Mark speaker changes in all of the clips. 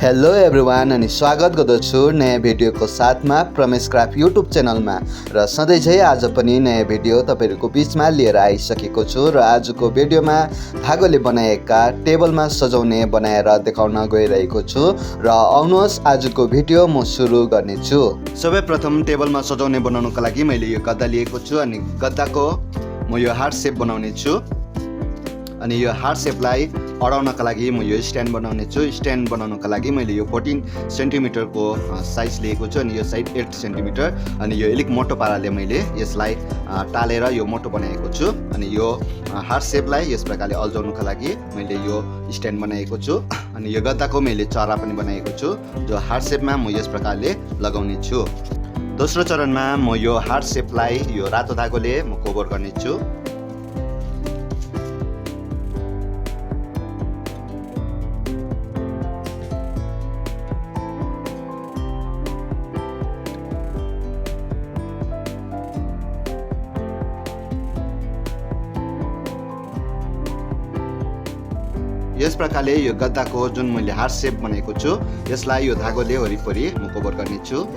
Speaker 1: Hello everyone अनि स्वागत गर्दछु नयाँ भिडियोको साथमा प्रमेश क्राफ्ट युट्युब च्यानलमा र सधैँ झै आज पनि नयाँ भिडियो तपाईहरुको बीचमा लिएर आइसकेको छु र आजको भिडियोमा धागोले बनाएका टेबलमा सजाउने बनाएर देखाउन गइरहेको छु र आउनुहोस् आजको भिडियो म सुरु गर्नेछु। सर्वप्रथम टेबलमा सजाउने बनाउनको लागि मैले यो गद्दा लिएको छु अनि गद्दाको म यो हार्ट शेप बनाउने छु अनि यो हार्ट शेपलाई अडाउनका लागि म यो स्ट्यान्ड बनाउने छु। स्ट्यान्ड बनाउनको लागि मैले यो 14 सेन्टिमिटरको साइज लिएको छु अनि यो साइड 8 सेन्टिमिटर अनि यो अलिक मोटो पाराले मैले यसलाई टालेर यो मोटो बनाएको छु अनि यो हार्ट शेपलाई यस प्रकारले अल्झाउनका लागि मैले यो स्ट्यान्ड बनाएको छु अनि यो गद्दाको मैले चरा पनि बनाएको छु जो हार्ट शेपमा म यस प्रकारले लगाउने छु। दोस्रो चरणमा म यो हार्ट शेपलाई यो रातो धागोले म कभर गर्ने छु। यस प्रकारले यो गद्दाको जुन मैले हार्ट शेप बनाएको छु यसलाई यो धागोले वरिपरि म कभर गर्ने छु।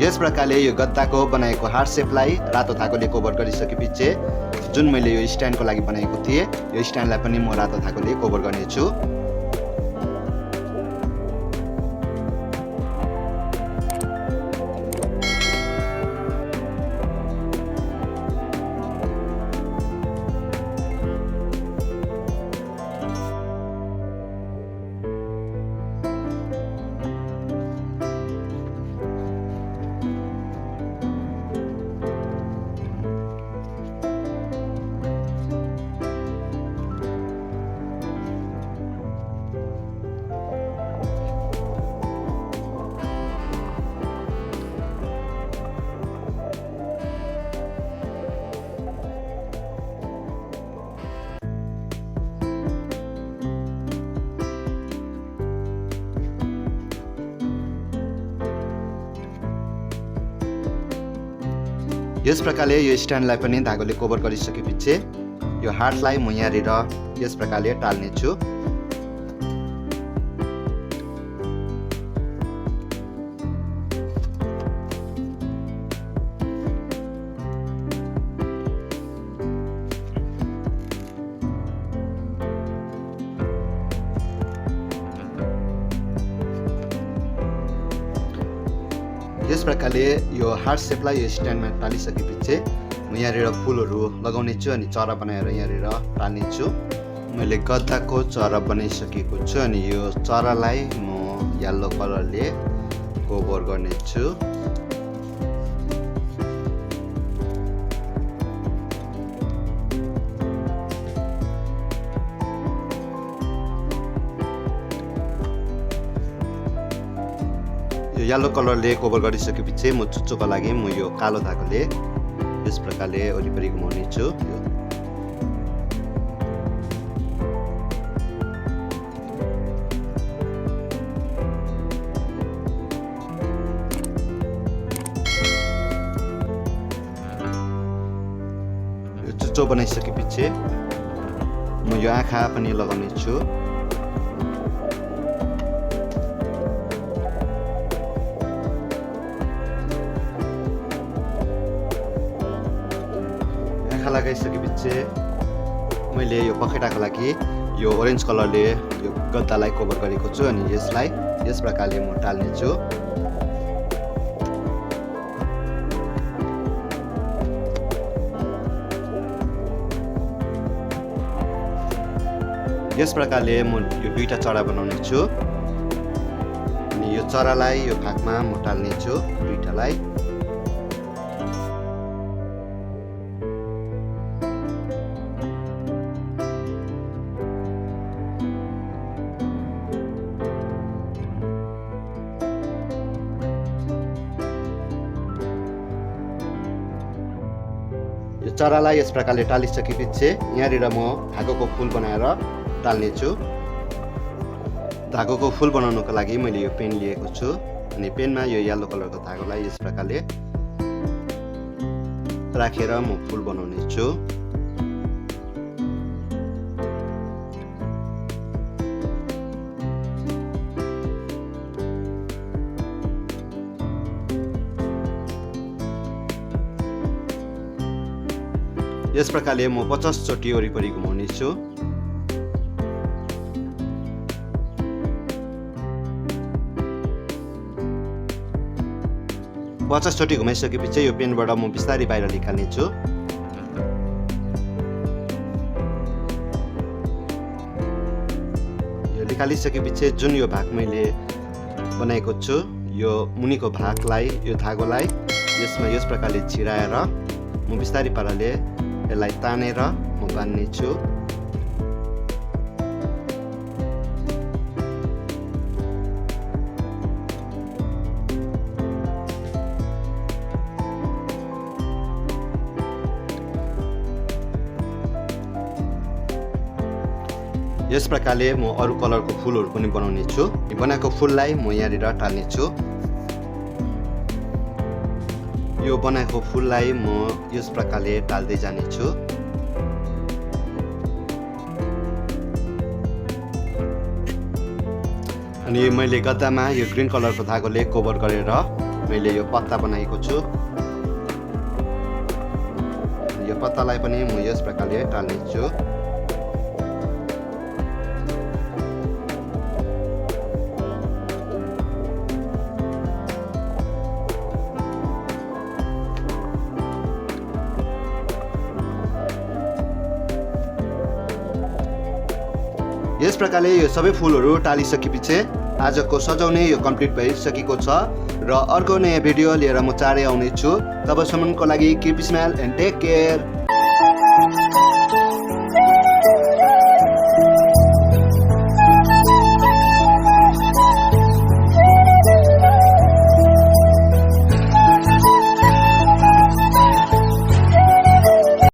Speaker 1: यस प्रकारले यो गद्दाको बनाएको हार्ट शेपलाई रातो धागोले कभर गरिसकेपछि जुन मैले यो स्ट्यान्डको लागि बनाएको थिएँ यो स्ट्यान्डलाई पनि म रातो धागोले कभर गर्ने छु। यस प्रकारले यो स्ट्यान्डलाई पनि धागोले कभर गरिसकेपछि यो हार्टलाई म यहाँनिर यस प्रकारले टाल्ने छु। यस प्रकारले यो हार्ट शेपलाई यो स्ट्यान्डमा टालिसकेपछि म यहाँनिर फुलहरू लगाउने छु अनि चरा बनाएर यहाँनिर टाल्ने छु। मैले गद्दाको चरा बनाइसकेको छु अनि यो चरालाई म येलो कलरले कभर गर्ने छु। येलो कलरले कभर गरिसकेपछि म चुच्चोको लागि म यो कालो धागोले यस प्रकारले वरिपरि घुमाउने छु। यो चुच्चो बनाइसकेपछि म यो आँखा पनि लगाउने छु। लगाइसकेपछि मैले यो पखेटाको लागि यो ओरेन्ज कलरले यो गद्दालाई कभर गरेको छु अनि यसलाई यस प्रकारले म टाल्ने छु। यस प्रकारले म यो दुईटा चरा बनाउने छु अनि यो चरालाई यो भागमा म टाल्ने छु दुईटालाई। चरालाई यस प्रकारले टालिसकेपछि यहाँनिर म धागोको फुल बनाएर टाल्नेछु। धागोको फुल बनाउनको लागि मैले यो पेन लिएको छु अनि पेनमा यो येलो कलरको धागोलाई यस प्रकारले राखेर म फुल बनाउने छु। यस प्रकारले म 50 चोटि वरिपरि घुमाउने छु। पचास चोटि घुमाइसकेपछि यो पेनबाट म बिस्तारै बाहिर निकाल्ने छु। यो निकालिसकेपछि जुन यो भाग मैले बनाएको छु यो मुनिको भागलाई यो धागोलाई यसमा यस प्रकारले छिराएर म बिस्तारै पाराले यसलाई तानेर म बान्ने छु। यस प्रकारले म अरू कलरको फुलहरू पनि बनाउने छु। बनाएको फुललाई म यहाँनिर टाल्ने छु। यो बनाएको फुललाई म यस प्रकारले टाल्दै जाने छु। अनि मैले गद्दामा यो ग्रीन कलरको धागोले कभर गरेर मैले यो पत्ता बनाएको छु। यो पत्तालाई पनि म यस प्रकारले टाल्ने छु। यस प्रकारले यो सबै फुलहरू टालिसकेपछि आजको सजाउने यो कम्प्लिट भइसकेको छ र अर्को नयाँ भिडियो लिएर म चाँडै आउने छु। तबसम्मको लागि keep smile and take care.